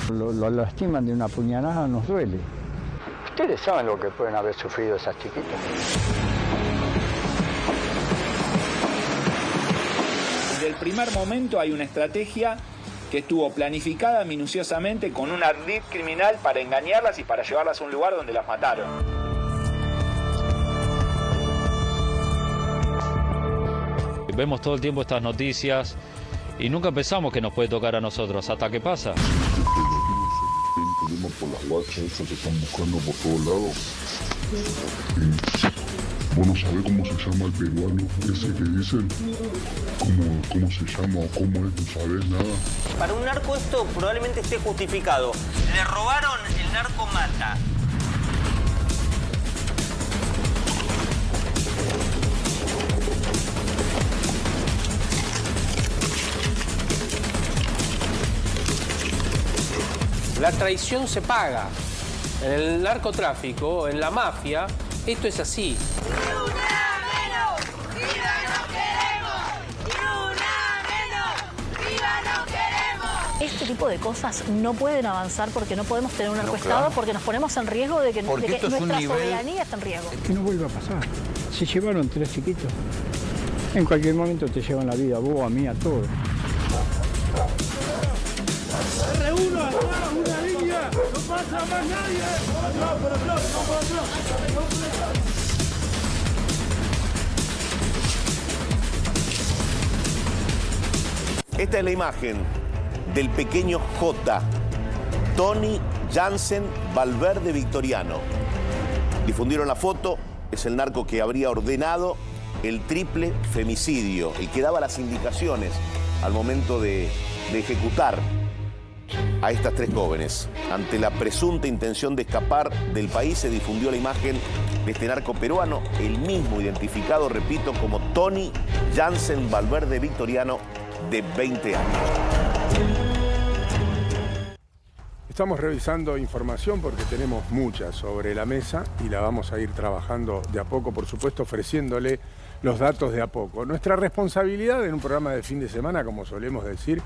Lo lastiman de una puñalada, nos duele. Ustedes saben lo que pueden haber sufrido esas chiquitas. Desde el primer momento hay una estrategia que estuvo planificada minuciosamente con un ardid criminal para engañarlas y para llevarlas a un lugar donde las mataron. Vemos todo el tiempo estas noticias y nunca pensamos que nos puede tocar a nosotros, hasta que pasa. Por las bachas esas que están buscando por todos lados. Vos no sabés cómo se llama el peruano ese que dicen, cómo se llama o cómo es, no sabés nada. Para un narco esto probablemente esté justificado. Le robaron, el narco mata. La traición se paga. En el narcotráfico, en la mafia, esto es así. Este tipo de cosas no pueden avanzar porque no podemos tener un narcoestado, porque nos ponemos en riesgo de que nuestra soberanía está en riesgo. Que no vuelva a pasar. Se llevaron 3 chiquitos. En cualquier momento te llevan la vida, a vos, a mí, a todos. Reúno atrás, una línea, no pasa más nadie. Por atrás, por atrás. Esta es la imagen del pequeño J, Tony Jansen Valverde Victoriano. Difundieron la foto, es el narco que habría ordenado el triple femicidio, el que daba las indicaciones al momento de ejecutar a estas 3 jóvenes. Ante la presunta intención de escapar del país, se difundió la imagen de este narco peruano, el mismo identificado, repito, como Tony Jansen Valverde Victoriano, de 20 años. Estamos revisando información porque tenemos mucha sobre la mesa y la vamos a ir trabajando de a poco, por supuesto, ofreciéndole los datos de a poco. Nuestra responsabilidad en un programa de fin de semana, como solemos decir,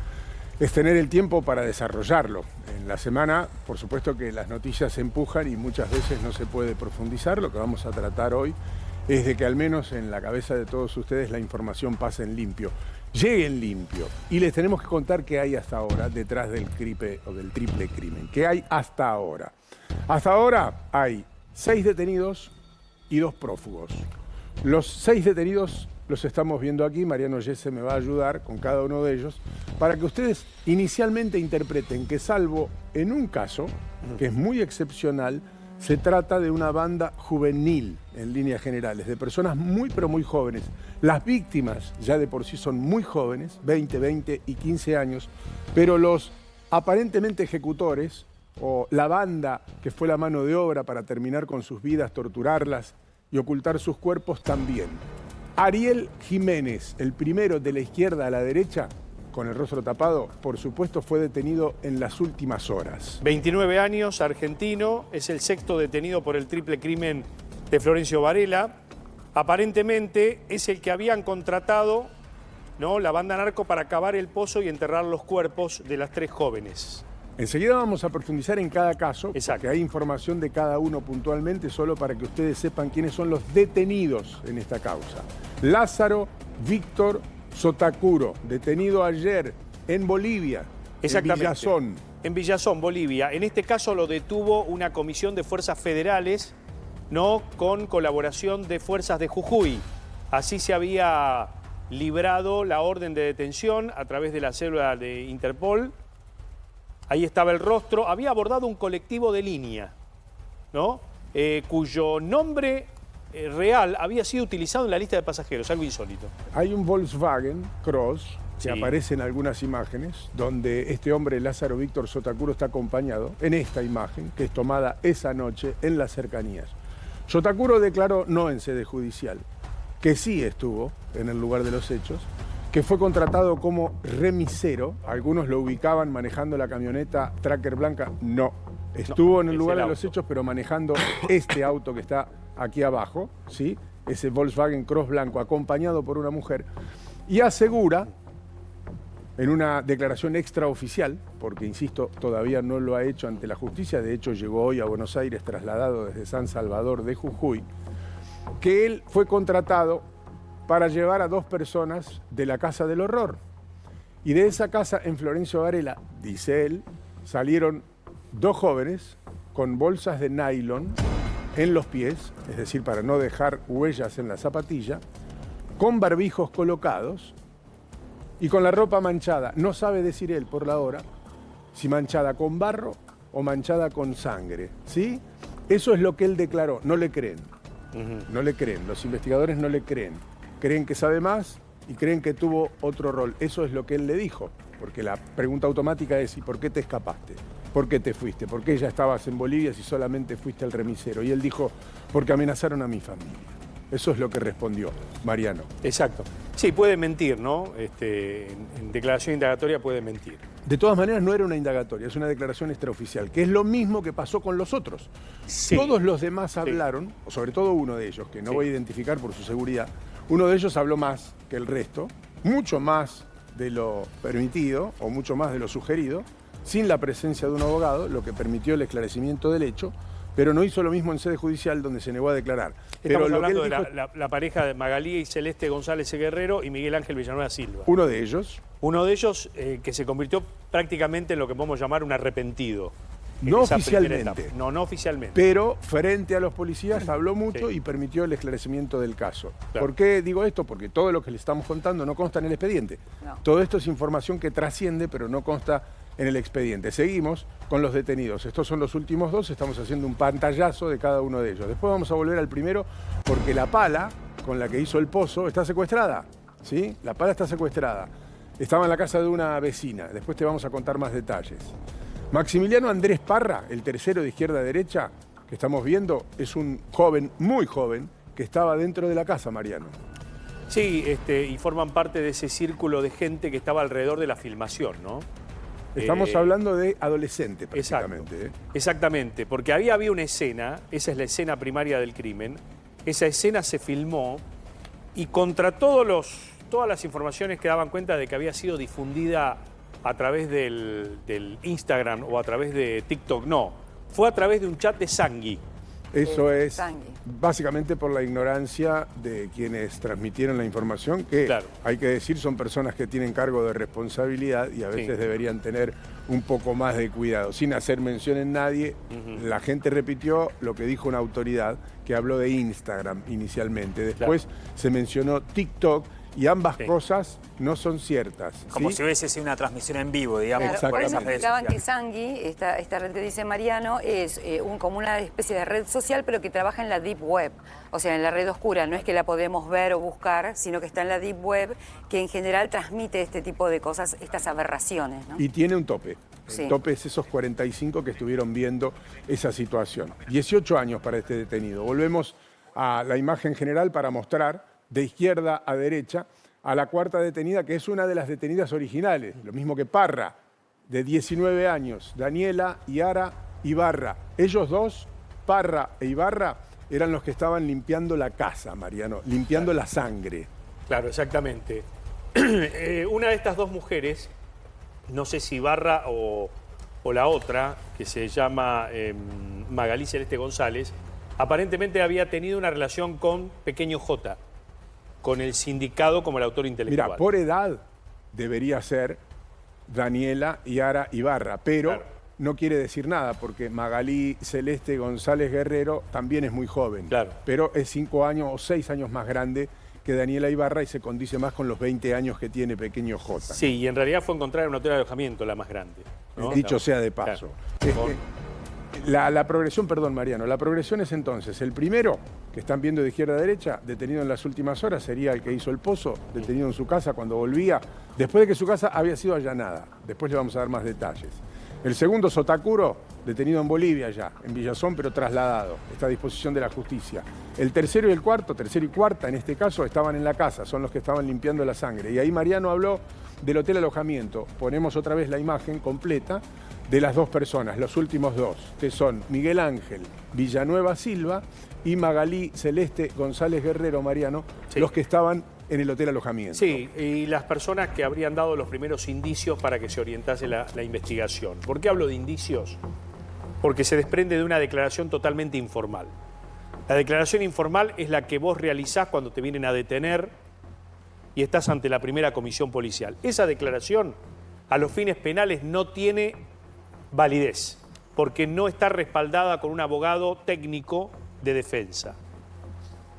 es tener el tiempo para desarrollarlo. En la semana, por supuesto que las noticias se empujan y muchas veces no se puede profundizar. Lo que vamos a tratar hoy es de que al menos en la cabeza de todos ustedes la información pase en limpio, llegue en limpio. Y les tenemos que contar qué hay hasta ahora detrás del triple crimen. ¿Qué hay hasta ahora? Hasta ahora hay 6 detenidos y 2 prófugos. Los 6 detenidos los estamos viendo aquí. Mariano Yese me va a ayudar con cada uno de ellos para que ustedes inicialmente interpreten que, salvo en un caso, que es muy excepcional, se trata de una banda juvenil en líneas generales, de personas muy pero muy jóvenes. Las víctimas ya de por sí son muy jóvenes, 20 y 15 años, pero los aparentemente ejecutores o la banda que fue la mano de obra para terminar con sus vidas, torturarlas y ocultar sus cuerpos también. Ariel Jiménez, el primero de la izquierda a la derecha, con el rostro tapado, por supuesto, fue detenido en las últimas horas. 29 años, argentino, es el 6º detenido por el triple crimen de Florencio Varela. Aparentemente es el que habían contratado, ¿no?, la banda narco para cavar el pozo y enterrar los cuerpos de las 3 jóvenes. Enseguida vamos a profundizar en cada caso, exacto, porque hay información de cada uno puntualmente, solo para que ustedes sepan quiénes son los detenidos en esta causa. Lázaro Víctor Sotacuro, detenido ayer en Bolivia, en Villazón. En Villazón, Bolivia. En este caso lo detuvo una comisión de fuerzas federales, ¿no?, con colaboración de fuerzas de Jujuy. Así se había librado la orden de detención a través de la célula de Interpol. Ahí estaba el rostro. Había abordado un colectivo de línea, ¿no?, cuyo nombre real había sido utilizado en la lista de pasajeros, algo insólito. Hay un Volkswagen Cross que aparece en algunas imágenes, donde este hombre, Lázaro Víctor Sotacuro, está acompañado en esta imagen, que es tomada esa noche en las cercanías. Sotacuro declaró, no en sede judicial, que sí estuvo en el lugar de los hechos, que fue contratado como remisero. Algunos lo ubicaban manejando la camioneta Tracker blanca. No, estuvo en el lugar de los hechos, pero manejando este auto que está aquí abajo, ¿sí?, ese Volkswagen Cross blanco, acompañado por una mujer, y asegura en una declaración extraoficial, porque insisto, todavía no lo ha hecho ante la justicia, de hecho llegó hoy a Buenos Aires trasladado desde San Salvador de Jujuy, que él fue contratado para llevar a 2 personas de la Casa del Horror. Y de esa casa en Florencio Varela, dice él, salieron 2 jóvenes con bolsas de nylon en los pies, es decir, para no dejar huellas en la zapatilla, con barbijos colocados y con la ropa manchada. No sabe decir él por la hora si manchada con barro o manchada con sangre, ¿sí? Eso es lo que él declaró. No le creen. No le creen. Los investigadores no le creen. Creen que sabe más y creen que tuvo otro rol. Eso es lo que él le dijo. Porque la pregunta automática es: ¿y por qué te escapaste? ¿Por qué te fuiste? ¿Por qué ya estabas en Bolivia si solamente fuiste al remisero? Y él dijo: porque amenazaron a mi familia. Eso es lo que respondió Mariano. Exacto. Sí, puede mentir, ¿no? En declaración indagatoria puede mentir. De todas maneras, no era una indagatoria, es una declaración extraoficial, que es lo mismo que pasó con los otros. Sí. Todos los demás hablaron, o sobre todo uno de ellos, que no voy a identificar por su seguridad, uno de ellos habló más que el resto, mucho más de lo permitido o mucho más de lo sugerido, sin la presencia de un abogado, lo que permitió el esclarecimiento del hecho, pero no hizo lo mismo en sede judicial, donde se negó a declarar. Estamos pero hablando lo que él de dijo, la pareja de Magalí y Celeste González Guerrero y Miguel Ángel Villanueva Silva. uno de ellos, que se convirtió prácticamente en lo que podemos llamar un arrepentido. no oficialmente, no oficialmente. pero frente a los policías habló mucho y permitió el esclarecimiento del caso. Claro. ¿Por qué digo esto? Porque todo lo que le estamos contando no consta en el expediente. No. Todo esto es información que trasciende, pero no consta en el expediente. Seguimos con los detenidos. Estos son los últimos 2, estamos haciendo un pantallazo de cada uno de ellos. Después vamos a volver al primero, porque la pala con la que hizo el pozo está secuestrada, ¿sí? La pala está secuestrada. Estaba en la casa de una vecina. Después te vamos a contar más detalles. Maximiliano Andrés Parra, el tercero de izquierda a derecha, que estamos viendo, es un joven, muy joven, que estaba dentro de la casa, Mariano. Sí, y forman parte de ese círculo de gente que estaba alrededor de la filmación, ¿no? Estamos hablando de adolescente, prácticamente. Exacto, exactamente, porque había una escena, esa es la escena primaria del crimen, esa escena se filmó y contra todas las informaciones que daban cuenta de que había sido difundida a través del Instagram o a través de TikTok, no, fue a través de un chat de Sangui. Eso es básicamente por la ignorancia de quienes transmitieron la información, que hay que decir son personas que tienen cargo de responsabilidad y a veces deberían tener un poco más de cuidado. Sin hacer mención en nadie, la gente repitió lo que dijo una autoridad que habló de Instagram inicialmente. Después se mencionó TikTok y ambas cosas no son ciertas. Como si hubiese sido una transmisión en vivo, digamos. Claro, por eso explicaban que Sangui, esta red que dice Mariano, es como una especie de red social, pero que trabaja en la Deep Web, o sea, en la red oscura. No es que la podemos ver o buscar, sino que está en la Deep Web, que en general transmite este tipo de cosas, estas aberraciones, ¿no? Y tiene un tope. Sí. El tope es esos 45 que estuvieron viendo esa situación. 18 años para este detenido. Volvemos a la imagen general para mostrar de izquierda a derecha a la cuarta detenida, que es una de las detenidas originales, lo mismo que Parra, de 19 años, Daniela Yara Ibarra. Ellos dos, Parra e Ibarra, eran los que estaban limpiando la casa, Mariano, limpiando la sangre. Claro, exactamente. Una de estas 2 mujeres, no sé si Ibarra o la otra, que se llama Magalí Celeste González, aparentemente había tenido una relación con Pequeño J, con el sindicado como el autor intelectual. Mira, por edad debería ser Daniela Yara Ibarra, pero no quiere decir nada, porque Magalí Celeste González Guerrero también es muy joven, pero es 5 años o 6 años más grande que Daniela Ibarra y se condice más con los 20 años que tiene Pequeño J. Sí, y en realidad fue encontrada en un hotel de alojamiento la más grande, ¿no? Dicho sea de paso. La progresión, perdón Mariano, la progresión es entonces, el primero que están viendo de izquierda a derecha, detenido en las últimas horas, sería el que hizo el pozo, detenido en su casa cuando volvía, después de que su casa había sido allanada. Después le vamos a dar más detalles. El segundo, Sotacuro, detenido en Bolivia ya, en Villazón, pero trasladado, está a disposición de la justicia. El tercero y el cuarto, tercero y cuarta en este caso, estaban en la casa, son los que estaban limpiando la sangre. Y ahí Mariano habló del hotel alojamiento. Ponemos otra vez la imagen completa de las 2 personas, los últimos 2, que son Miguel Ángel Villanueva Silva y Magalí Celeste González Guerrero, Mariano, los que estaban en el hotel alojamiento. Sí, y las personas que habrían dado los primeros indicios para que se orientase la investigación. ¿Por qué hablo de indicios? Porque se desprende de una declaración totalmente informal. La declaración informal es la que vos realizás cuando te vienen a detener y estás ante la primera comisión policial. Esa declaración, a los fines penales, no tiene validez, porque no está respaldada con un abogado técnico de defensa.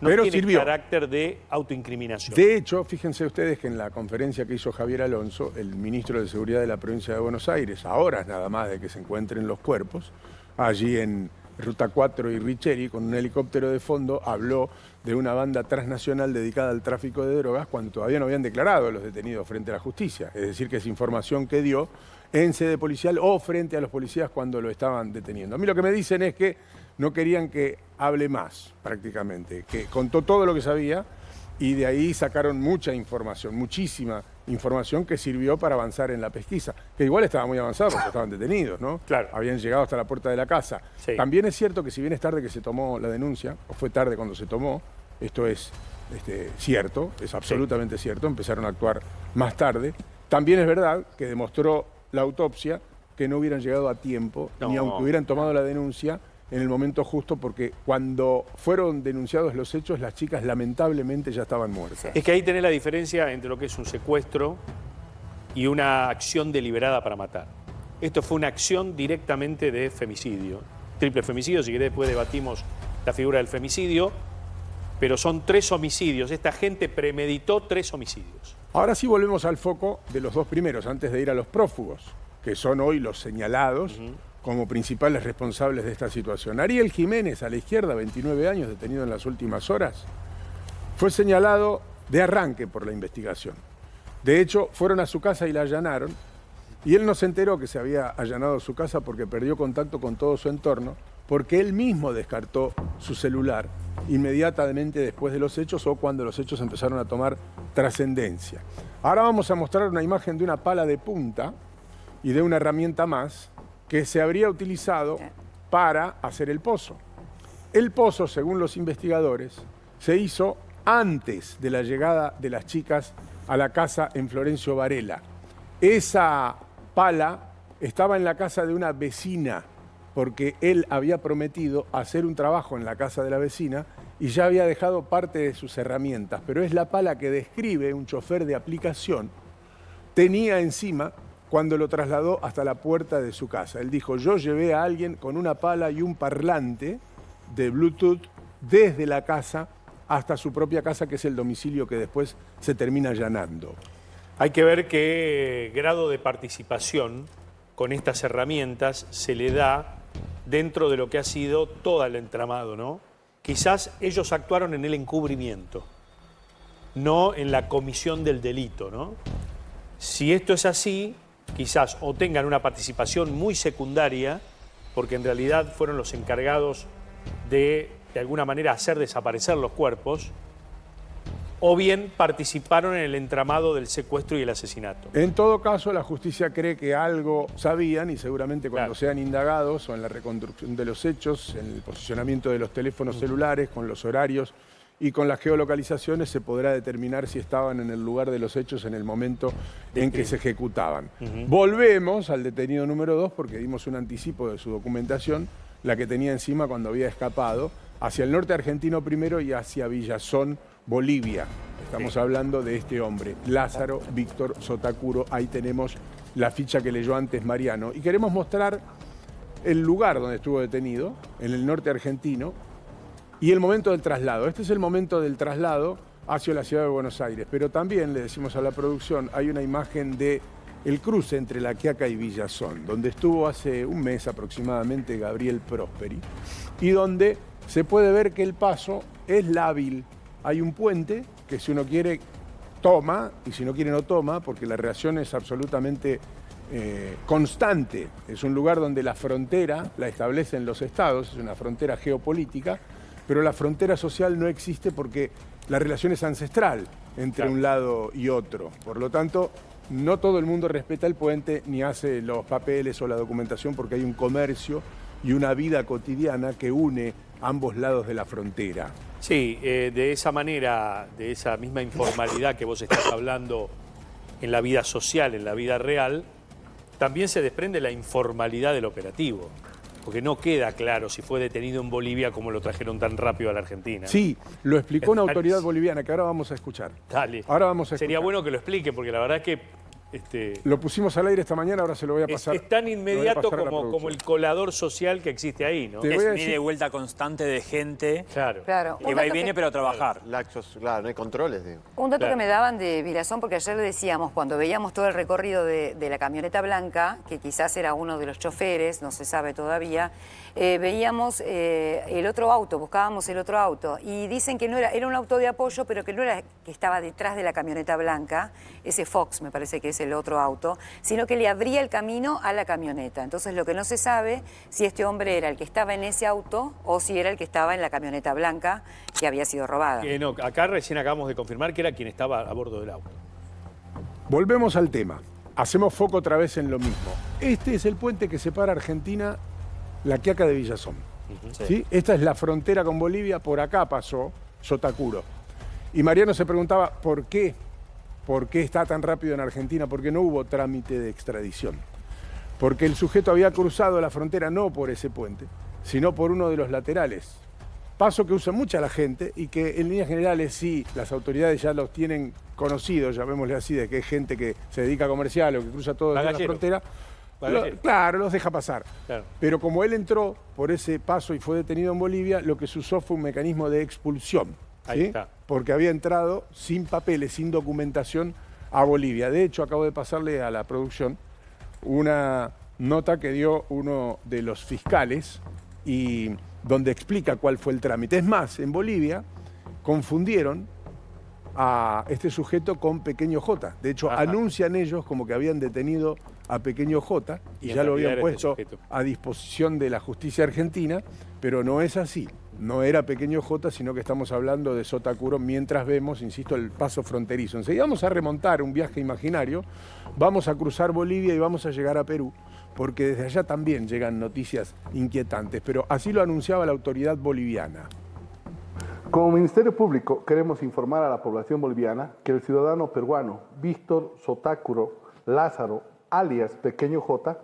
No Pero tiene sirvió. carácter de autoincriminación. De hecho, fíjense ustedes que en la conferencia que hizo Javier Alonso, el ministro de Seguridad de la provincia de Buenos Aires, a horas nada más de que se encuentren los cuerpos, allí en Ruta 4 y Richeri, con un helicóptero de fondo, habló de una banda transnacional dedicada al tráfico de drogas cuando todavía no habían declarado a los detenidos frente a la justicia. Es decir, que es información que dio en sede policial o frente a los policías cuando lo estaban deteniendo. A mí lo que me dicen es que no querían que hable más, prácticamente, que contó todo lo que sabía y de ahí sacaron mucha información, muchísima información que sirvió para avanzar en la pesquisa, que igual estaba muy avanzada porque estaban detenidos, ¿no? Claro. Habían llegado hasta la puerta de la casa. Sí. También es cierto que si bien es tarde que se tomó la denuncia, o fue tarde cuando se tomó, esto es cierto, es absolutamente cierto, empezaron a actuar más tarde. También es verdad que demostró la autopsia que no hubieran llegado a tiempo, ni aunque hubieran tomado la denuncia en el momento justo, porque cuando fueron denunciados los hechos, las chicas lamentablemente ya estaban muertas. Es que ahí tenés la diferencia entre lo que es un secuestro y una acción deliberada para matar. Esto fue una acción directamente de femicidio, triple femicidio, si querés después debatimos la figura del femicidio, pero son 3 homicidios. Esta gente premeditó 3 homicidios. Ahora sí volvemos al foco de los 2 primeros, antes de ir a los prófugos, que son hoy los señalados como principales responsables de esta situación. Ariel Jiménez, a la izquierda, 29 años, detenido en las últimas horas, fue señalado de arranque por la investigación. De hecho, fueron a su casa y la allanaron, y él no se enteró que se había allanado su casa porque perdió contacto con todo su entorno, porque él mismo descartó su celular inmediatamente después de los hechos o cuando los hechos empezaron a tomar trascendencia. Ahora vamos a mostrar una imagen de una pala de punta y de una herramienta más que se habría utilizado para hacer el pozo. El pozo, según los investigadores, se hizo antes de la llegada de las chicas a la casa en Florencio Varela. Esa pala estaba en la casa de una vecina, porque él había prometido hacer un trabajo en la casa de la vecina y ya había dejado parte de sus herramientas, pero es la pala que describe un chofer de aplicación, tenía encima cuando lo trasladó hasta la puerta de su casa. Él dijo, yo llevé a alguien con una pala y un parlante de Bluetooth desde la casa hasta su propia casa, que es el domicilio que después se termina allanando. Hay que ver qué grado de participación con estas herramientas se le da dentro de lo que ha sido todo el entramado, ¿no? Quizás ellos actuaron en el encubrimiento, no en la comisión del delito, ¿no? Si esto es así, quizás o tengan una participación muy secundaria, porque en realidad fueron los encargados de alguna manera, hacer desaparecer los cuerpos, o bien participaron en el entramado del secuestro y el asesinato. En todo caso, la justicia cree que algo sabían y seguramente cuando sean indagados o en la reconstrucción de los hechos, en el posicionamiento de los teléfonos celulares, con los horarios y con las geolocalizaciones, se podrá determinar si estaban en el lugar de los hechos en el momento en que se ejecutaban. Volvemos al detenido número 2 porque dimos un anticipo de su documentación, la que tenía encima cuando había escapado, hacia el norte argentino primero y hacia Villazón, Bolivia. Estamos hablando de este hombre, Lázaro Víctor Sotacuro. Ahí tenemos la ficha que leyó antes Mariano. Y queremos mostrar el lugar donde estuvo detenido, en el norte argentino, y el momento del traslado. Este es el momento del traslado hacia la ciudad de Buenos Aires. Pero también, le decimos a la producción, hay una imagen de el cruce entre La Quiaca y Villazón, donde estuvo hace un mes aproximadamente Gabriel Prosperi, y donde se puede ver que el paso es lábil. Hay un puente que si uno quiere toma y si no quiere no toma, porque la reacción es absolutamente constante. Es un lugar donde la frontera la establecen los estados, es una frontera geopolítica, pero la frontera social no existe porque la relación es ancestral entre un lado y otro. Por lo tanto, no todo el mundo respeta el puente ni hace los papeles o la documentación porque hay un comercio y una vida cotidiana que une ambos lados de la frontera. Sí, de esa manera, de esa misma informalidad que vos estás hablando en la vida social, en la vida real, también se desprende la informalidad del operativo. Porque no queda claro si fue detenido en Bolivia como lo trajeron tan rápido a la Argentina. Sí, lo explicó una autoridad boliviana que ahora vamos a escuchar. Dale. Ahora vamos a escuchar. Sería bueno que lo explique, porque la verdad es que... Lo pusimos al aire esta mañana, ahora se lo voy a pasar. Es tan inmediato como el colador social que existe ahí, ¿no? Es un ida y vuelta constante de gente. Claro. Que va y viene, pero a trabajar. Claro, no hay controles, digo. Un dato que me daban de Villazón, porque ayer le decíamos, cuando veíamos todo el recorrido de la camioneta blanca, que quizás era uno de los choferes, no se sabe todavía, veíamos el otro auto, buscábamos el otro auto, y dicen que no era un auto de apoyo, pero que no era que estaba detrás de la camioneta blanca, ese Fox me parece que es el otro auto, sino que le abría el camino a la camioneta. Entonces lo que no se sabe si este hombre era el que estaba en ese auto o si era el que estaba en la camioneta blanca que había sido robada. No, acá recién acabamos de confirmar que era quien estaba a bordo del auto. Volvemos al tema. Hacemos foco otra vez en lo mismo. Este es el puente que separa Argentina, La Quiaca de Villazón. ¿Sí? Esta es la frontera con Bolivia, por acá pasó Sotacuro. Y Mariano se preguntaba, ¿por qué? ¿Por qué está tan rápido en Argentina? Porque no hubo trámite de extradición. Porque el sujeto había cruzado la frontera no por ese puente, sino por uno de los laterales. Paso que usa mucha la gente y que en líneas generales sí, las autoridades ya los tienen conocidos, llamémosle así, de que es gente que se dedica a comercial o que cruza todo desde la frontera. Claro, los deja pasar. Claro. Pero como él entró por ese paso y fue detenido en Bolivia, lo que se usó fue un mecanismo de expulsión. Ahí ¿sí? está. Porque había entrado sin papeles, sin documentación a Bolivia. De hecho, acabo de pasarle a la producción una nota que dio uno de los fiscales y donde explica cuál fue el trámite. Es más, en Bolivia confundieron a este sujeto con Pequeño J. De hecho, anuncian ellos como que habían detenido a Pequeño J y ya lo habían puesto a disposición de la justicia argentina, pero no es así. No era Pequeño J, sino que estamos hablando de Sotacuro mientras vemos, insisto, el paso fronterizo. Enseguida vamos a remontar un viaje imaginario, vamos a cruzar Bolivia y vamos a llegar a Perú, porque desde allá también llegan noticias inquietantes, pero así lo anunciaba la autoridad boliviana. Como Ministerio Público queremos informar a la población boliviana que el ciudadano peruano Víctor Sotacuro Lázaro, alias Pequeño J,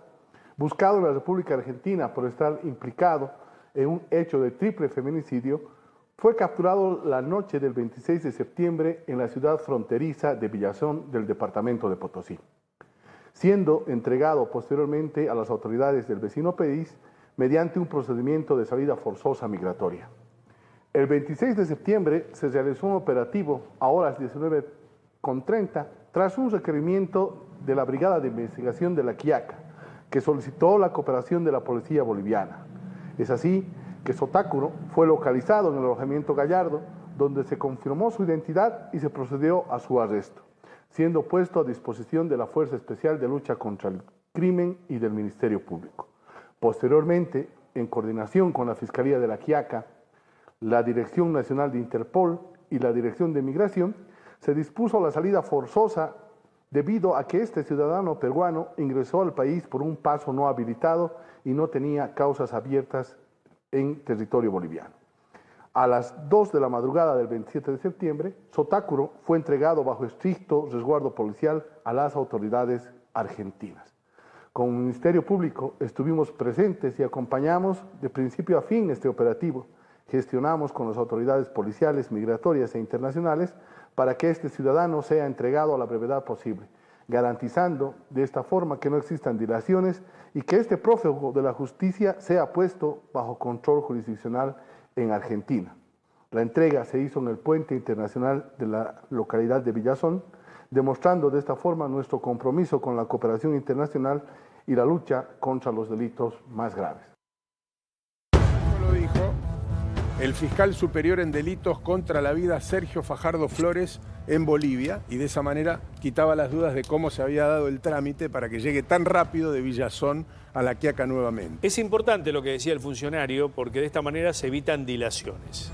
buscado en la República Argentina por estar implicado en un hecho de triple feminicidio, fue capturado la noche del 26 de septiembre en la ciudad fronteriza de Villazón del departamento de Potosí, siendo entregado posteriormente a las autoridades del vecino país mediante un procedimiento de salida forzosa migratoria. El 26 de septiembre se realizó un operativo a horas 19:30 tras un requerimiento de la Brigada de Investigación de La Quiaca, que solicitó la cooperación de la policía boliviana. Es así que Sotacuro fue localizado en el alojamiento Gallardo, donde se confirmó su identidad y se procedió a su arresto, siendo puesto a disposición de la Fuerza Especial de Lucha contra el Crimen y del Ministerio Público. Posteriormente, en coordinación con la Fiscalía de La Quiaca, la Dirección Nacional de Interpol y la Dirección de Migración, se dispuso la salida forzosa debido a que este ciudadano peruano ingresó al país por un paso no habilitado y no tenía causas abiertas en territorio boliviano. A las 2 de la madrugada del 27 de septiembre, Sotacuro fue entregado bajo estricto resguardo policial a las autoridades argentinas. Como Ministerio Público estuvimos presentes y acompañamos de principio a fin este operativo. Gestionamos con las autoridades policiales, migratorias e internacionales para que este ciudadano sea entregado a la brevedad posible, garantizando de esta forma que no existan dilaciones y que este prófugo de la justicia sea puesto bajo control jurisdiccional en Argentina. La entrega se hizo en el puente internacional de la localidad de Villazón, demostrando de esta forma nuestro compromiso con la cooperación internacional y la lucha contra los delitos más graves. Lo dijo el fiscal superior en delitos contra la vida Sergio Fajardo Flores en Bolivia, y de esa manera quitaba las dudas de cómo se había dado el trámite para que llegue tan rápido de Villazón a La Quiaca nuevamente. Es importante lo que decía el funcionario, porque de esta manera se evitan dilaciones.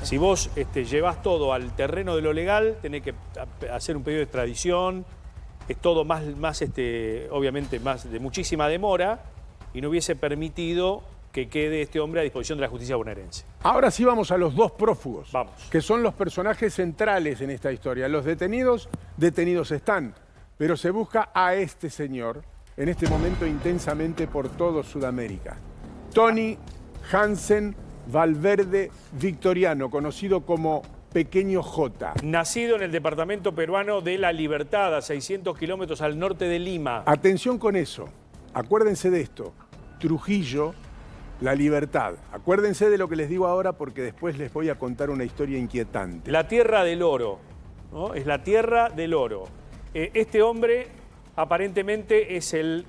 Si vos llevas todo al terreno de lo legal, tenés que hacer un pedido de extradición, es todo más obviamente más de muchísima demora, y no hubiese permitido que quede este hombre a disposición de la justicia bonaerense. Ahora sí vamos a los dos prófugos, Vamos. que son los personajes centrales en esta historia. Los detenidos están, pero se busca a este señor, en este momento intensamente por todo Sudamérica. Tony Jansen Valverde Victoriano, conocido como Pequeño J. Nacido en el departamento peruano de La Libertad, a 600 kilómetros al norte de Lima. Atención con eso, acuérdense de esto, Trujillo, La Libertad. Acuérdense de lo que les digo ahora porque después les voy a contar una historia inquietante. La tierra del oro, ¿no? Es la tierra del oro. Este hombre aparentemente es el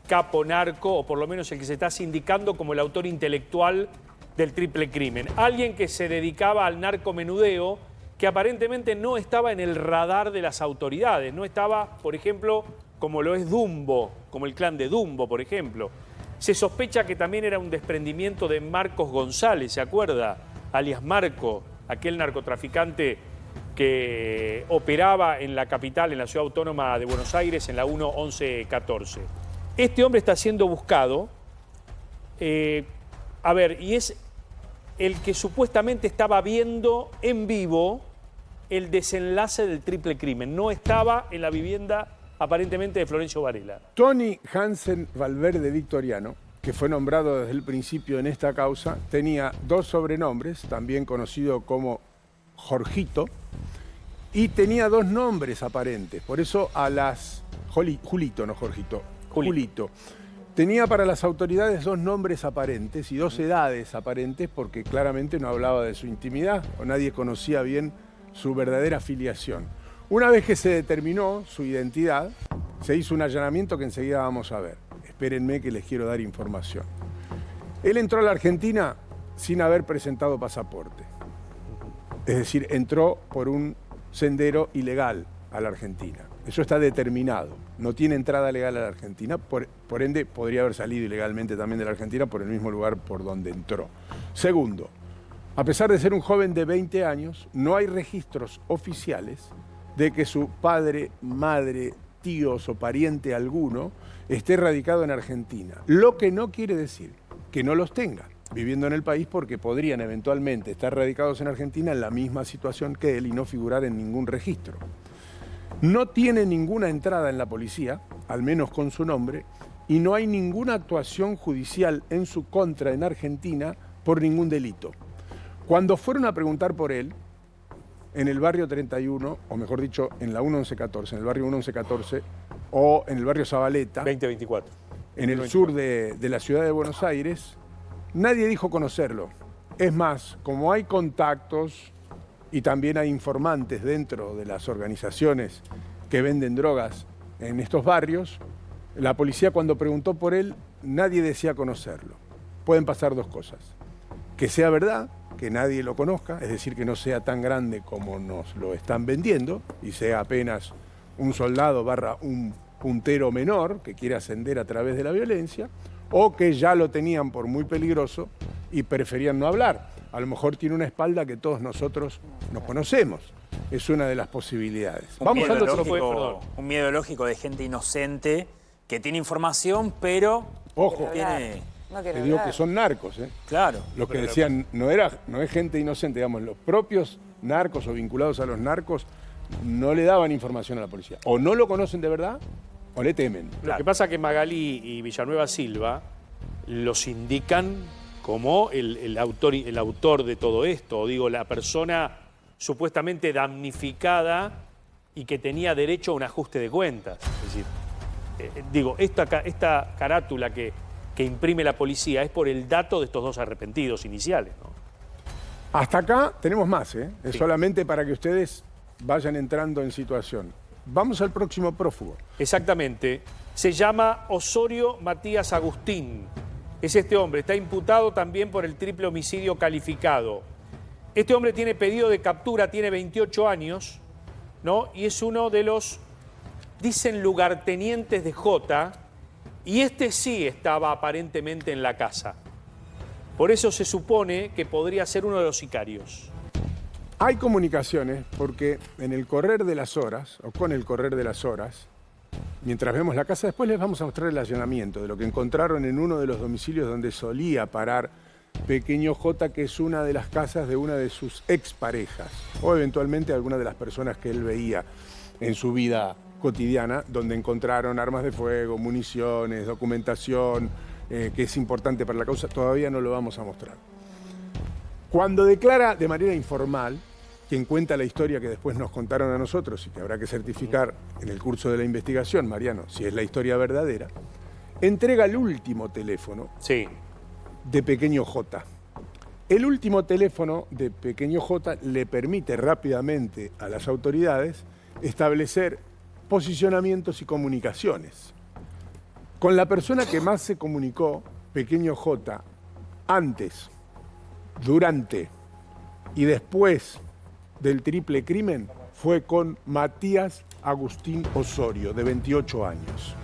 capo narco, o por lo menos el que se está sindicando como el autor intelectual del triple crimen. Alguien que se dedicaba al narcomenudeo, que aparentemente no estaba en el radar de las autoridades. No estaba, por ejemplo, como lo es Dumbo, como el clan de Dumbo, por ejemplo. Se sospecha que también era un desprendimiento de Marcos González, ¿se acuerda? Alias Marco, aquel narcotraficante que operaba en la capital, en la ciudad autónoma de Buenos Aires, en la 1114. Este hombre está siendo buscado, y es el que supuestamente estaba viendo en vivo el desenlace del triple crimen. No estaba en la vivienda aparentemente de Florencio Varela. Tony Jansen Valverde Victoriano, que fue nombrado desde el principio en esta causa, tenía dos sobrenombres, también conocido como Jorgito, y tenía dos nombres aparentes. Por eso a las... Julito, no Jorgito. Julito. Tenía para las autoridades dos nombres aparentes y dos edades aparentes porque claramente no hablaba de su intimidad o nadie conocía bien su verdadera filiación. Una vez que se determinó su identidad, se hizo un allanamiento que enseguida vamos a ver. Espérenme que les quiero dar información. Él entró a la Argentina sin haber presentado pasaporte. Es decir, entró por un sendero ilegal a la Argentina. Eso está determinado. No tiene entrada legal a la Argentina, por ende podría haber salido ilegalmente también de la Argentina por el mismo lugar por donde entró. Segundo, a pesar de ser un joven de 20 años, no hay registros oficiales de que su padre, madre, tíos o pariente alguno esté radicado en Argentina. Lo que no quiere decir que no los tenga viviendo en el país porque podrían eventualmente estar radicados en Argentina en la misma situación que él y no figurar en ningún registro. No tiene ninguna entrada en la policía, al menos con su nombre, y no hay ninguna actuación judicial en su contra en Argentina por ningún delito. Cuando fueron a preguntar por él, en el barrio 31, o mejor dicho, en la 1114, en el barrio 1114, o en el barrio Zabaleta, 2024, en el sur de la ciudad de Buenos Aires, nadie dijo conocerlo. Es más, como hay contactos y también hay informantes dentro de las organizaciones que venden drogas en estos barrios, la policía cuando preguntó por él, nadie decía conocerlo. Pueden pasar dos cosas. Que sea verdad, que nadie lo conozca, es decir, que no sea tan grande como nos lo están vendiendo y sea apenas un soldado / un puntero menor que quiere ascender a través de la violencia, o que ya lo tenían por muy peligroso y preferían no hablar. A lo mejor tiene una espalda que todos nosotros nos conocemos. Es una de las posibilidades. Vamos a un miedo lógico de gente inocente que tiene información, pero... Ojo, tiene... te digo que son narcos, ¿eh? Claro. Los que decían, no es gente inocente, digamos, los propios narcos o vinculados a los narcos no le daban información a la policía. O no lo conocen de verdad, o le temen. Lo que pasa es que Magalí y Villanueva Silva los indican como el autor de todo esto, o digo, la persona supuestamente damnificada y que tenía derecho a un ajuste de cuentas. Es decir, esta carátula que imprime la policía es por el dato de estos dos arrepentidos iniciales, ¿no? Hasta acá tenemos más, ¿eh? Es Sí. solamente para que ustedes vayan entrando en situación. Vamos al próximo prófugo. Exactamente. Se llama Osorio Matías Agustín. Es este hombre. Está imputado también por el triple homicidio calificado. Este hombre tiene pedido de captura, tiene 28 años, ¿no? Y es uno de los, dicen, lugartenientes de Jota. Y este sí estaba aparentemente en la casa. Por eso se supone que podría ser uno de los sicarios. Hay comunicaciones porque en el correr de las horas, o con el correr de las horas, mientras vemos la casa, después les vamos a mostrar el allanamiento de lo que encontraron en uno de los domicilios donde solía parar Pequeño J, que es una de las casas de una de sus exparejas, o eventualmente alguna de las personas que él veía en su vida cotidiana, donde encontraron armas de fuego, municiones, documentación, que es importante para la causa. Todavía no lo vamos a mostrar. Cuando declara de manera informal, quien cuenta la historia que después nos contaron a nosotros y que habrá que certificar en el curso de la investigación, Mariano, si es la historia verdadera, entrega el último teléfono de Pequeño J. El último teléfono de Pequeño J le permite rápidamente a las autoridades establecer posicionamientos y comunicaciones. Con la persona que más se comunicó Pequeño J antes, durante y después del triple crimen fue con Matías Agustín Osorio, de 28 años.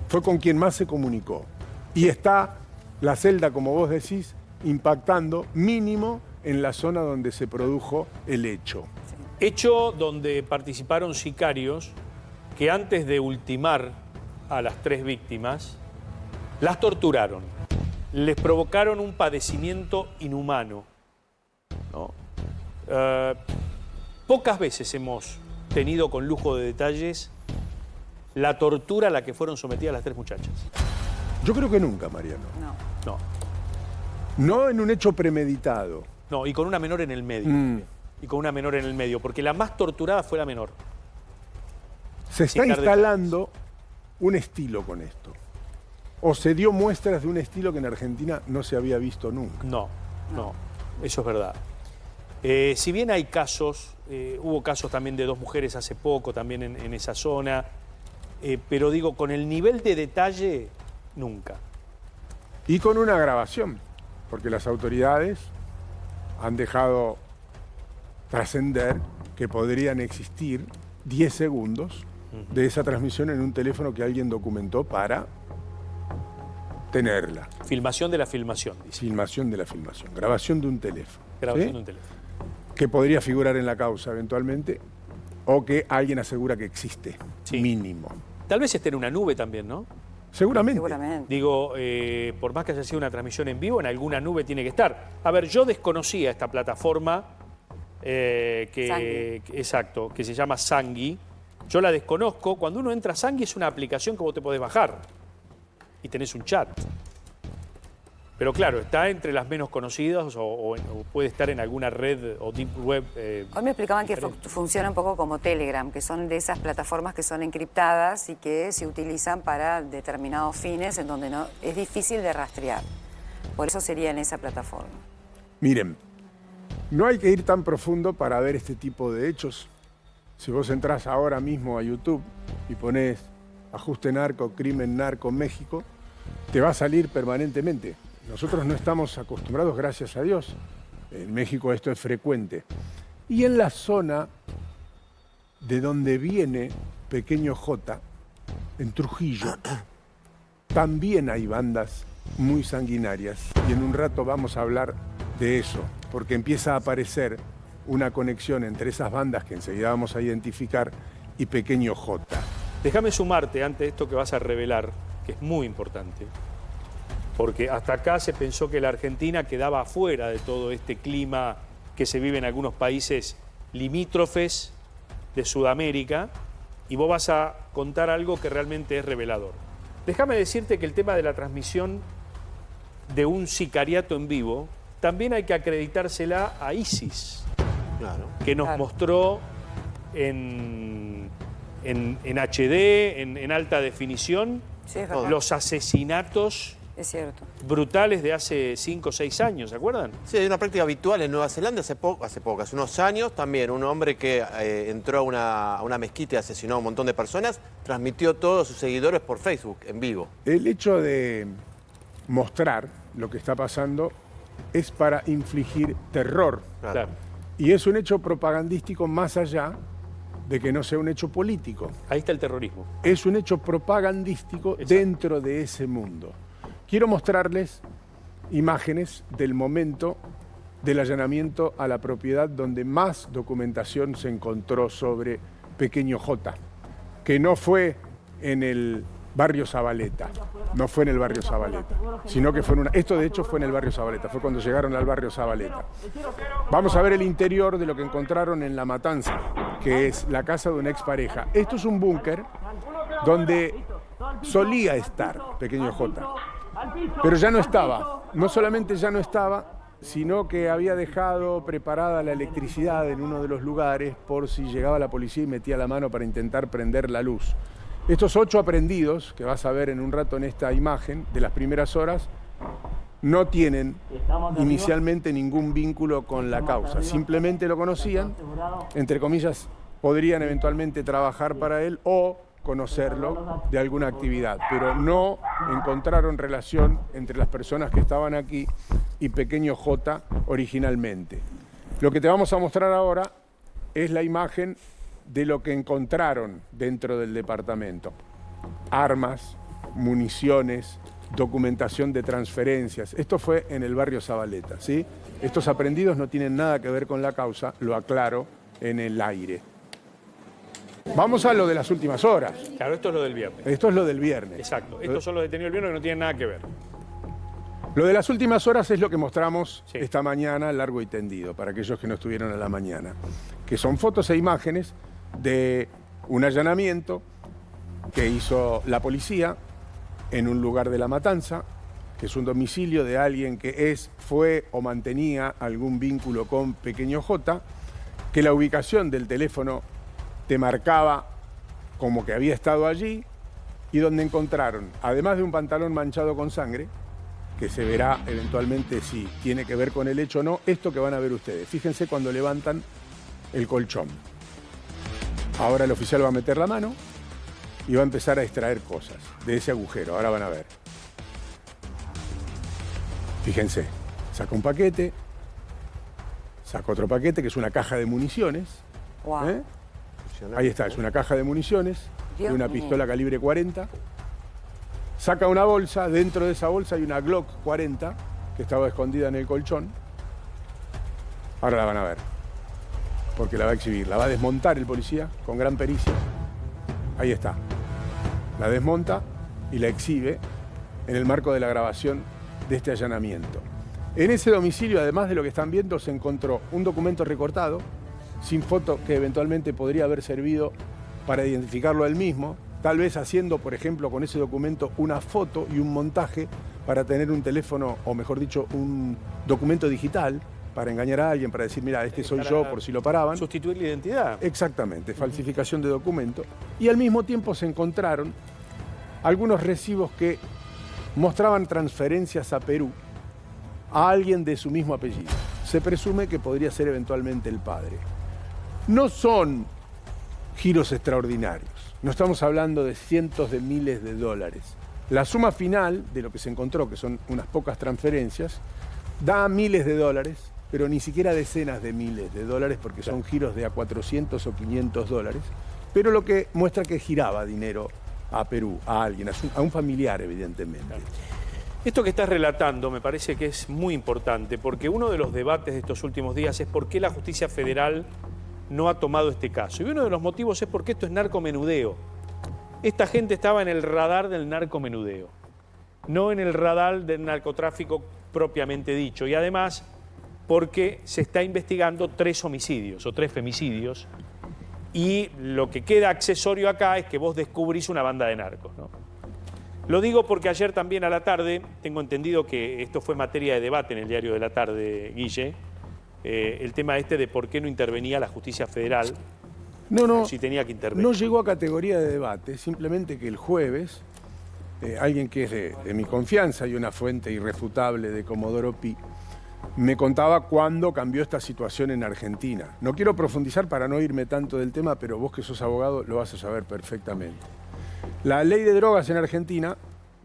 Fue con quien más se comunicó. Y está la celda, como vos decís, impactando mínimo en la zona donde se produjo el hecho. Hecho donde participaron sicarios que antes de ultimar a las 3 víctimas, las torturaron, les provocaron un padecimiento inhumano, ¿no? Pocas veces hemos tenido con lujo de detalles la tortura a la que fueron sometidas las 3 muchachas. Yo creo que nunca, Mariano. No. No en un hecho premeditado. No, y con una menor en el medio. Y con una menor en el medio, porque la más torturada fue la menor. Se está instalando un estilo con esto. O se dio muestras de un estilo que en Argentina no se había visto nunca. No, eso es verdad. Si bien hay casos, hubo casos también de 2 mujeres hace poco, también en esa zona, pero digo, con el nivel de detalle, nunca. Y con una grabación, porque las autoridades han dejado trascender que podrían existir 10 segundos de esa transmisión en un teléfono que alguien documentó para tenerla. Filmación de la filmación, dice. Filmación de la filmación, grabación de un teléfono. Grabación de un teléfono. Que podría figurar en la causa eventualmente, o que alguien asegura que existe, mínimo. Tal vez esté en una nube también, ¿no? Seguramente. Digo, por más que haya sido una transmisión en vivo, en alguna nube tiene que estar. A ver, yo desconocía esta plataforma exacto, que se llama Sangui. Yo la desconozco. Cuando uno entra a Sangui es una aplicación que vos te podés bajar y tenés un chat. Pero claro, está entre las menos conocidas o puede estar en alguna red o deep web. Hoy me explicaban que funciona un poco como Telegram, que son de esas plataformas que son encriptadas y que se utilizan para determinados fines en donde no es difícil de rastrear. Por eso sería en esa plataforma. Miren, no hay que ir tan profundo para ver este tipo de hechos. Si vos entrás ahora mismo a YouTube y ponés ajuste narco, crimen narco, México, te va a salir permanentemente. Nosotros no estamos acostumbrados, gracias a Dios. En México esto es frecuente. Y en la zona de donde viene Pequeño J, en Trujillo, también hay bandas muy sanguinarias. Y en un rato vamos a hablar de eso, porque empieza a aparecer una conexión entre esas bandas que enseguida vamos a identificar y Pequeño J. Déjame sumarte ante esto que vas a revelar, que es muy importante. Porque hasta acá se pensó que la Argentina quedaba afuera de todo este clima que se vive en algunos países limítrofes de Sudamérica, y vos vas a contar algo que realmente es revelador. Déjame decirte que el tema de la transmisión de un sicariato en vivo también hay que acreditársela a ISIS, que nos mostró en HD, en alta definición, los asesinatos brutales de hace 5 o 6 años, ¿se acuerdan? Sí, hay una práctica habitual en Nueva Zelanda hace unos años también. Un hombre que entró a una mezquita y asesinó a un montón de personas, transmitió a todos sus seguidores por Facebook, en vivo. El hecho de mostrar lo que está pasando es para infligir terror. Claro. Y es un hecho propagandístico más allá de que no sea un hecho político. Ahí está el terrorismo. Es un hecho propagandístico dentro de ese mundo. Quiero mostrarles imágenes del momento del allanamiento a la propiedad donde más documentación se encontró sobre Pequeño J, que no fue en el barrio Zabaleta. No fue en el barrio Zabaleta, sino que fue en una... Esto de hecho fue en el barrio Zabaleta, fue cuando llegaron al barrio Zabaleta. Vamos a ver el interior de lo que encontraron en La Matanza, que es la casa de una expareja. Esto es un búnker donde solía estar Pequeño J, pero ya no estaba. No solamente ya no estaba, sino que había dejado preparada la electricidad en uno de los lugares por si llegaba la policía y metía la mano para intentar prender la luz. Estos 8 aprehendidos, que vas a ver en un rato en esta imagen de las primeras horas, no tienen inicialmente ningún vínculo con la causa. Simplemente lo conocían, entre comillas, podrían eventualmente trabajar para él o conocerlo de alguna actividad, pero no encontraron relación entre las personas que estaban aquí y Pequeño J originalmente. Lo que te vamos a mostrar ahora es la imagen de lo que encontraron dentro del departamento. Armas, municiones, documentación de transferencias. Esto fue en el barrio Zabaleta, ¿sí? Estos aprehendidos no tienen nada que ver con la causa, lo aclaro en el aire. Vamos a lo de las últimas horas. Claro, esto es lo del viernes. Esto es lo del viernes. Exacto. Estos son los detenidos del viernes que no tienen nada que ver. Lo de las últimas horas es lo que mostramos esta mañana, largo y tendido, para aquellos que no estuvieron a la mañana, que son fotos e imágenes de un allanamiento que hizo la policía en un lugar de La Matanza, que es un domicilio de alguien que fue o mantenía algún vínculo con Pequeño J, que la ubicación del teléfono te marcaba como que había estado allí, y donde encontraron, además de un pantalón manchado con sangre, que se verá eventualmente si tiene que ver con el hecho o no, esto que van a ver ustedes. Fíjense cuando levantan el colchón. Ahora el oficial va a meter la mano y va a empezar a extraer cosas de ese agujero. Ahora van a ver. Fíjense, saca un paquete, saca otro paquete que es una caja de municiones. Wow. Ahí está, es una caja de municiones de una mío. pistola calibre 40. Saca una bolsa, dentro de esa bolsa hay una Glock 40 que estaba escondida en el colchón. Ahora la van a ver, porque la va a exhibir. La va a desmontar el policía con gran pericia. Ahí está. La desmonta y la exhibe en el marco de la grabación de este allanamiento. En ese domicilio, además de lo que están viendo, se encontró un documento recortado, sin foto, que eventualmente podría haber servido para identificarlo a él mismo, tal vez haciendo, por ejemplo, con ese documento una foto y un montaje para tener un teléfono, o mejor dicho, un documento digital para engañar a alguien, para decir, mira, este soy yo, por si lo paraban. Sustituir la identidad. Exactamente, falsificación de documento. Y al mismo tiempo se encontraron algunos recibos que mostraban transferencias a Perú a alguien de su mismo apellido. Se presume que podría ser eventualmente el padre. No son giros extraordinarios. No estamos hablando de cientos de miles de dólares. La suma final de lo que se encontró, que son unas pocas transferencias, da miles de dólares, pero ni siquiera decenas de miles de dólares, porque son giros de a 400 o 500 dólares, pero lo que muestra que giraba dinero a Perú, a alguien, a un familiar, evidentemente. Esto que estás relatando me parece que es muy importante, porque uno de los debates de estos últimos días es por qué la justicia federal no ha tomado este caso. Y uno de los motivos es porque esto es narcomenudeo. Esta gente estaba en el radar del narcomenudeo, no en el radar del narcotráfico propiamente dicho. Y además, porque se está investigando 3 homicidios o 3 femicidios, y lo que queda accesorio acá es que vos descubrís una banda de narcos, ¿no? Lo digo porque ayer también a la tarde, tengo entendido que esto fue materia de debate en el Diario de la Tarde, Guille, el tema de por qué no intervenía la justicia federal. No, si tenía que intervenir. No llegó a categoría de debate, simplemente que el jueves, alguien que es de mi confianza y una fuente irrefutable de Comodoro Pi, me contaba cuándo cambió esta situación en Argentina. No quiero profundizar para no irme tanto del tema, pero vos que sos abogado lo vas a saber perfectamente. La ley de drogas en Argentina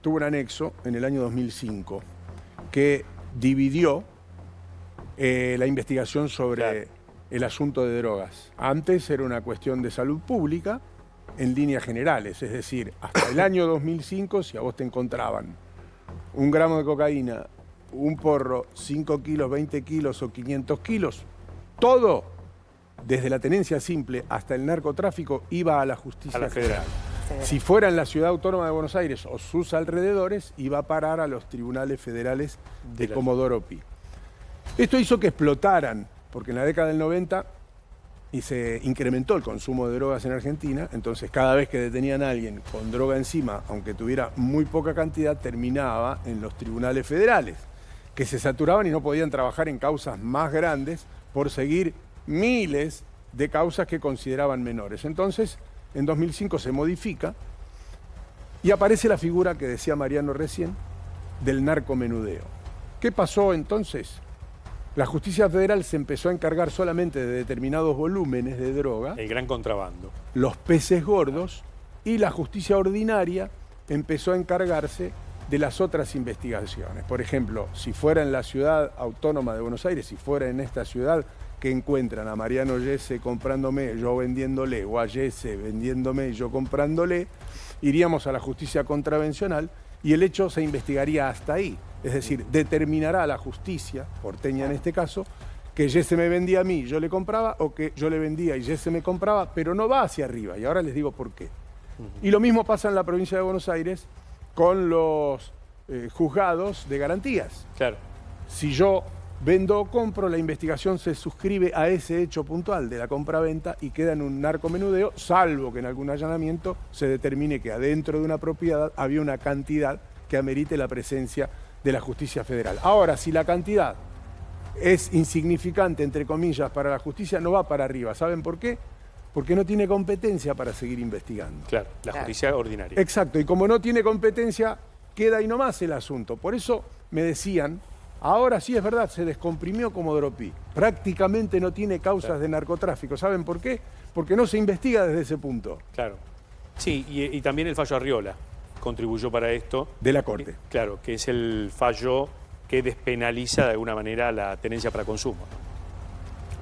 tuvo un anexo en el año 2005 que dividió la investigación sobre el asunto de drogas. Antes era una cuestión de salud pública en líneas generales, es decir, hasta el año 2005, si a vos te encontraban 1 gramo de cocaína, un porro, 5 kilos, 20 kilos o 500 kilos, todo, desde la tenencia simple hasta el narcotráfico, iba a la justicia federal. Si fuera en la Ciudad Autónoma de Buenos Aires o sus alrededores, iba a parar a los tribunales federales de Comodoro Pi. Esto hizo que explotaran, porque en la década del 90 y se incrementó el consumo de drogas en Argentina, entonces cada vez que detenían a alguien con droga encima, aunque tuviera muy poca cantidad, terminaba en los tribunales federales, que se saturaban y no podían trabajar en causas más grandes por seguir miles de causas que consideraban menores. Entonces, en 2005 se modifica y aparece la figura que decía Mariano recién, del narcomenudeo. ¿Qué pasó entonces? La justicia federal se empezó a encargar solamente de determinados volúmenes de droga. El gran contrabando. Los peces gordos, y la justicia ordinaria empezó a encargarse de las otras investigaciones. Por ejemplo, si fuera en la Ciudad Autónoma de Buenos Aires, si fuera en esta ciudad que encuentran a Mariano Yese comprándome, yo vendiéndole, o a Yese vendiéndome, yo comprándole, iríamos a la justicia contravencional y el hecho se investigaría hasta ahí. Es decir, determinará la justicia, porteña en este caso, que Yese me vendía a mí, yo le compraba, o que yo le vendía y Yese me compraba, pero no va hacia arriba. Y ahora les digo por qué. Y lo mismo pasa en la provincia de Buenos Aires con los juzgados de garantías. Claro. Si yo vendo o compro, la investigación se suscribe a ese hecho puntual de la compra-venta y queda en un narcomenudeo, salvo que en algún allanamiento se determine que adentro de una propiedad había una cantidad que amerite la presencia de la justicia federal. Ahora, si la cantidad es insignificante, entre comillas, para la justicia, no va para arriba. ¿Saben por qué? Porque no tiene competencia para seguir investigando. Claro, la justicia ordinaria. Exacto, y como no tiene competencia, queda ahí nomás el asunto. Por eso me decían, ahora sí es verdad, se descomprimió Comodoro Pi. Prácticamente no tiene causas de narcotráfico. ¿Saben por qué? Porque no se investiga desde ese punto. Claro. Sí, y también el fallo Arriola contribuyó para esto. De la Corte. Claro, que es el fallo que despenaliza de alguna manera la tenencia para consumo.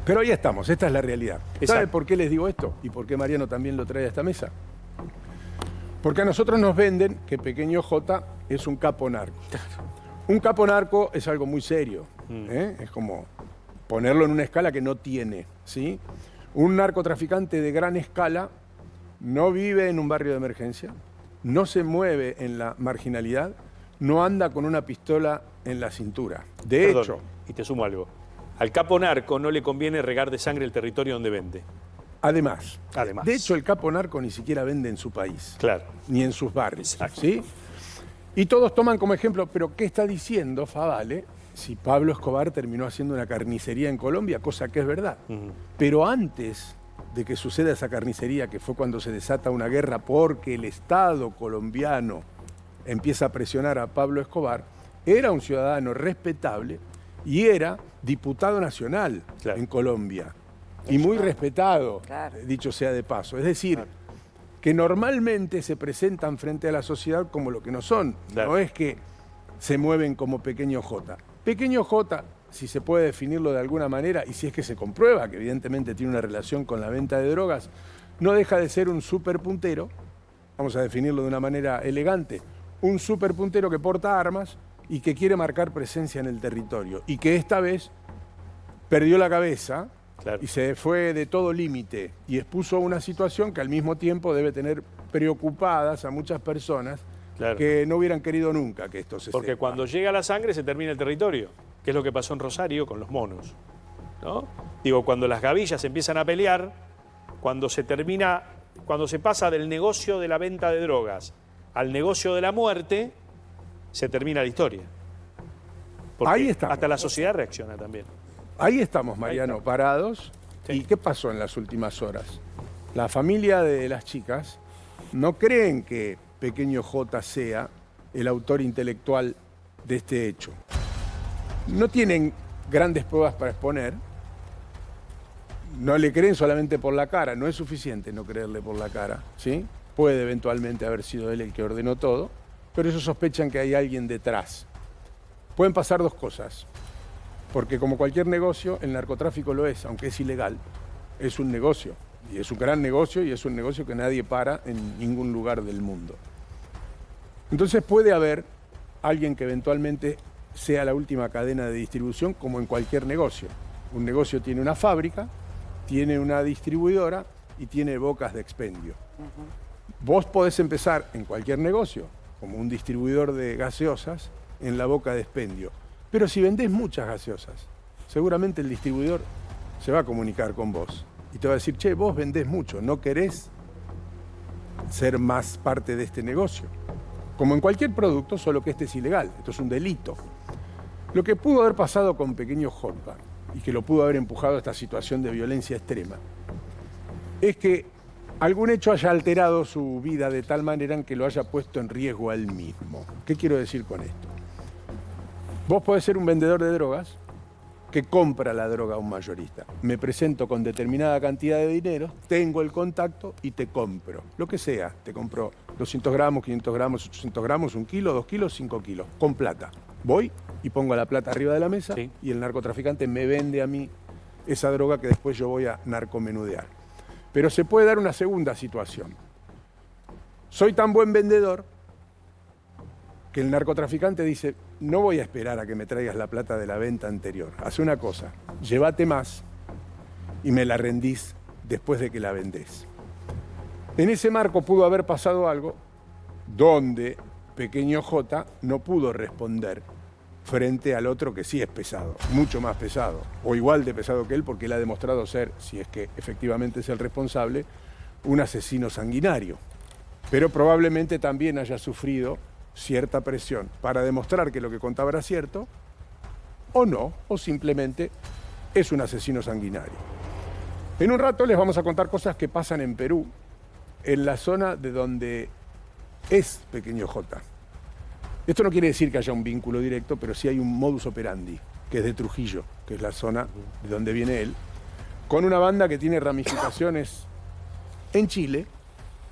Pero ahí estamos, esta es la realidad. Exacto. ¿Sabe por qué les digo esto? ¿Y por qué Mariano también lo trae a esta mesa? Porque a nosotros nos venden que Pequeño J es un capo narco. Un capo narco es algo muy serio. Es como ponerlo en una escala que no tiene, ¿sí? Un narcotraficante de gran escala no vive en un barrio de emergencia, no se mueve en la marginalidad, no anda con una pistola en la cintura. De hecho... Y te sumo algo. Al capo narco no le conviene regar de sangre el territorio donde vende. Además. De hecho, el capo narco ni siquiera vende en su país. Claro. Ni en sus barrios. ¿Sí? Y todos toman como ejemplo, pero ¿qué está diciendo Favale si Pablo Escobar terminó haciendo una carnicería en Colombia? Cosa que es verdad. Pero antes de que suceda esa carnicería, que fue cuando se desata una guerra porque el Estado colombiano empieza a presionar a Pablo Escobar, era un ciudadano respetable y era diputado nacional en Colombia. Y muy respetado, dicho sea de paso. Es decir, que normalmente se presentan frente a la sociedad como lo que no son. No es que se mueven como Pequeño J. Pequeño J, si se puede definirlo de alguna manera, y si es que se comprueba que evidentemente tiene una relación con la venta de drogas, no deja de ser un superpuntero, vamos a definirlo de una manera elegante, un superpuntero que porta armas y que quiere marcar presencia en el territorio, y que esta vez perdió la cabeza y se fue de todo límite y expuso una situación que al mismo tiempo debe tener preocupadas a muchas personas que no hubieran querido nunca que esto se Porque sepa. cuando llega la sangre se termina el territorio, que es lo que pasó en Rosario con los monos, ¿no? Digo, cuando las gavillas empiezan a pelear, cuando se pasa del negocio de la venta de drogas al negocio de la muerte, se termina la historia. Porque ahí estamos. Hasta la sociedad reacciona también. Ahí estamos, Mariano, parados. ¿Y qué pasó en las últimas horas? La familia de las chicas no creen que Pequeño J sea el autor intelectual de este hecho. No tienen grandes pruebas para exponer. No le creen solamente por la cara. No es suficiente no creerle por la cara, ¿sí? Puede eventualmente haber sido él el que ordenó todo, pero ellos sospechan que hay alguien detrás. Pueden pasar dos cosas. Porque como cualquier negocio, el narcotráfico lo es, aunque es ilegal. Es un negocio, y es un gran negocio, y es un negocio que nadie para en ningún lugar del mundo. Entonces puede haber alguien que eventualmente sea la última cadena de distribución, como en cualquier negocio. Un negocio tiene una fábrica, tiene una distribuidora y tiene bocas de expendio. Vos podés empezar en cualquier negocio, como un distribuidor de gaseosas, en la boca de expendio. Pero si vendés muchas gaseosas, seguramente el distribuidor se va a comunicar con vos y te va a decir, che, vos vendés mucho, ¿no querés ser más parte de este negocio? Como en cualquier producto, solo que este es ilegal, esto es un delito. Lo que pudo haber pasado con Pequeño Jota y que lo pudo haber empujado a esta situación de violencia extrema es que algún hecho haya alterado su vida de tal manera en que lo haya puesto en riesgo a él mismo. ¿Qué quiero decir con esto? Vos podés ser un vendedor de drogas que compra la droga a un mayorista. Me presento con determinada cantidad de dinero, tengo el contacto y te compro. Lo que sea, te compro 200 gramos, 500 gramos, 800 gramos, 1 kilo, 2 kilos, 5 kilos, con plata. Voy y pongo la plata arriba de la mesa y el narcotraficante me vende a mí esa droga que después yo voy a narcomenudear. Pero se puede dar una segunda situación. Soy tan buen vendedor que el narcotraficante dice, no voy a esperar a que me traigas la plata de la venta anterior. Haz una cosa, llévate más y me la rendís después de que la vendés. En ese marco pudo haber pasado algo donde Pequeño Jota no pudo responder frente al otro que sí es pesado, mucho más pesado, o igual de pesado que él, porque él ha demostrado ser, si es que efectivamente es el responsable, un asesino sanguinario. Pero probablemente también haya sufrido cierta presión para demostrar que lo que contaba era cierto, o no, o simplemente es un asesino sanguinario. En un rato les vamos a contar cosas que pasan en Perú, en la zona de donde es Pequeño Jota. Esto no quiere decir que haya un vínculo directo, pero sí hay un modus operandi, que es de Trujillo, que es la zona de donde viene él, con una banda que tiene ramificaciones en Chile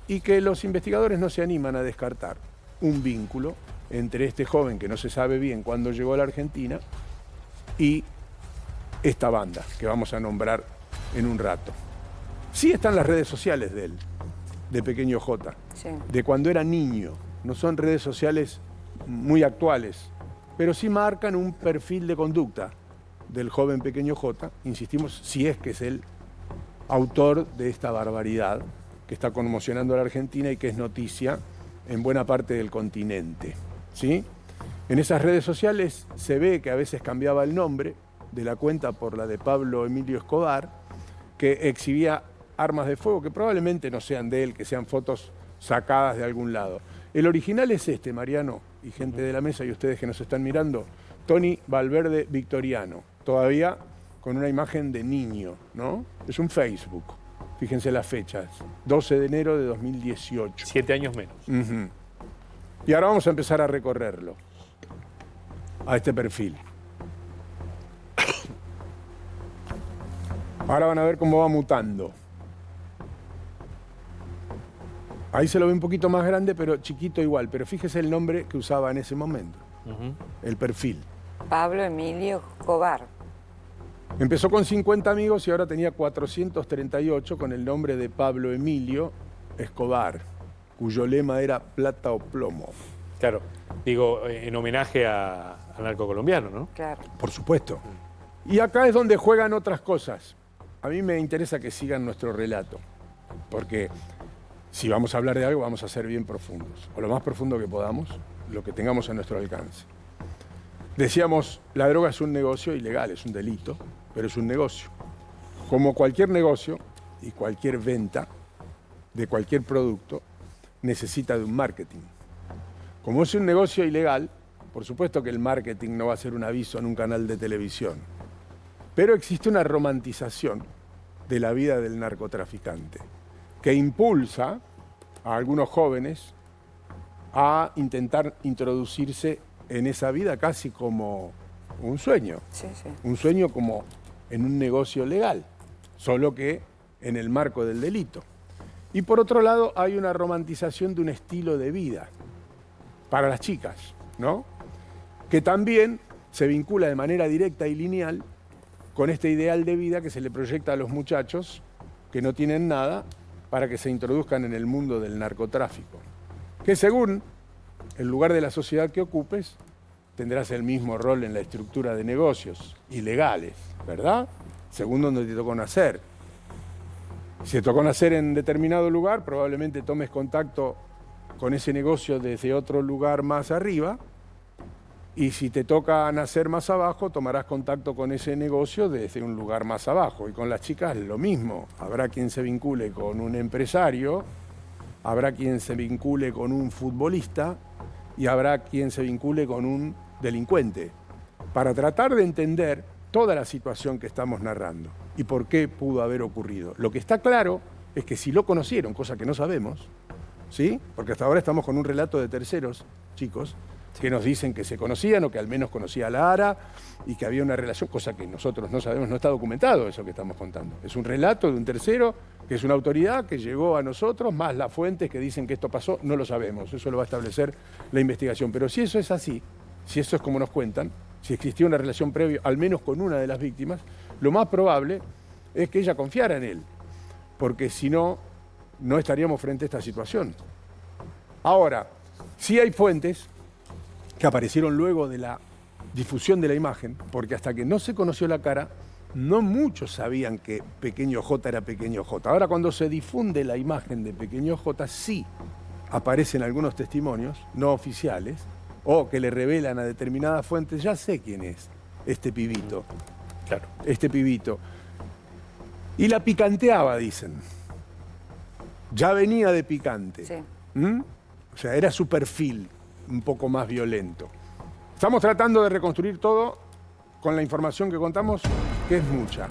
y que los investigadores no se animan a descartar un vínculo entre este joven que no se sabe bien cuándo llegó a la Argentina y esta banda que vamos a nombrar en un rato. Sí están las redes sociales de él, de Pequeño Jota, de cuando era niño. No son redes sociales muy actuales, pero sí marcan un perfil de conducta del joven Pequeño Jota, insistimos, si es que es el autor de esta barbaridad que está conmocionando a la Argentina y que es noticia en buena parte del continente, ¿sí? En esas redes sociales se ve que a veces cambiaba el nombre de la cuenta por la de Pablo Emilio Escobar, que exhibía armas de fuego que probablemente no sean de él, que sean fotos sacadas de algún lado. El original es este, Mariano, y gente de la mesa y ustedes que nos están mirando, Tony Valverde Victoriano, todavía con una imagen de niño, ¿no? Es un Facebook, fíjense las fechas, 12 de enero de 2018. 7 años menos. Y ahora vamos a empezar a recorrerlo, a este perfil. Ahora van a ver cómo va mutando. Ahí se lo ve un poquito más grande, pero chiquito igual. Pero fíjese el nombre que usaba en ese momento, el perfil. Pablo Emilio Escobar. Empezó con 50 amigos y ahora tenía 438 con el nombre de Pablo Emilio Escobar, cuyo lema era plata o plomo. Claro, digo, en homenaje al narco colombiano, ¿no? Claro. Por supuesto. Y acá es donde juegan otras cosas. A mí me interesa que sigan nuestro relato, porque si vamos a hablar de algo, vamos a ser bien profundos, o lo más profundo que podamos, lo que tengamos a nuestro alcance. Decíamos, la droga es un negocio ilegal, es un delito, pero es un negocio. Como cualquier negocio y cualquier venta de cualquier producto, necesita de un marketing. Como es un negocio ilegal, por supuesto que el marketing no va a ser un aviso en un canal de televisión, pero existe una romantización de la vida del narcotraficante que impulsa a algunos jóvenes a intentar introducirse en esa vida casi como un sueño. Un sueño como en un negocio legal, solo que en el marco del delito. Y por otro lado hay una romantización de un estilo de vida para las chicas, ¿no? Que también se vincula de manera directa y lineal con este ideal de vida que se le proyecta a los muchachos que no tienen nada para que se introduzcan en el mundo del narcotráfico, que según el lugar de la sociedad que ocupes, tendrás el mismo rol en la estructura de negocios ilegales, ¿verdad? Según donde te tocó nacer. Si te tocó nacer en determinado lugar, probablemente tomes contacto con ese negocio desde otro lugar más arriba. Y si te toca nacer más abajo, tomarás contacto con ese negocio desde un lugar más abajo. Y con las chicas lo mismo. Habrá quien se vincule con un empresario, habrá quien se vincule con un futbolista y habrá quien se vincule con un delincuente. Para tratar de entender toda la situación que estamos narrando y por qué pudo haber ocurrido. Lo que está claro es que si lo conocieron, cosa que no sabemos, ¿sí? Porque hasta ahora estamos con un relato de terceros, chicos, que nos dicen que se conocían o que al menos conocía a Lara y que había una relación, cosa que nosotros no sabemos, no está documentado eso que estamos contando. Es un relato de un tercero, que es una autoridad que llegó a nosotros, más las fuentes que dicen que esto pasó, no lo sabemos, eso lo va a establecer la investigación. Pero si eso es así, si eso es como nos cuentan, si existía una relación previa, al menos con una de las víctimas, lo más probable es que ella confiara en él, porque si no, no estaríamos frente a esta situación. Ahora, sí hay fuentes que aparecieron luego de la difusión de la imagen, porque hasta que no se conoció la cara, no muchos sabían que Pequeño J era Pequeño J. Ahora, cuando se difunde la imagen de Pequeño J, sí aparecen algunos testimonios no oficiales o que le revelan a determinadas fuentes, ya sé quién es este pibito. Claro. Este pibito. Y la picanteaba, dicen. Ya venía de picante. Sí. O sea, era su perfil un poco más violento. Estamos tratando de reconstruir todo con la información que contamos, que es mucha.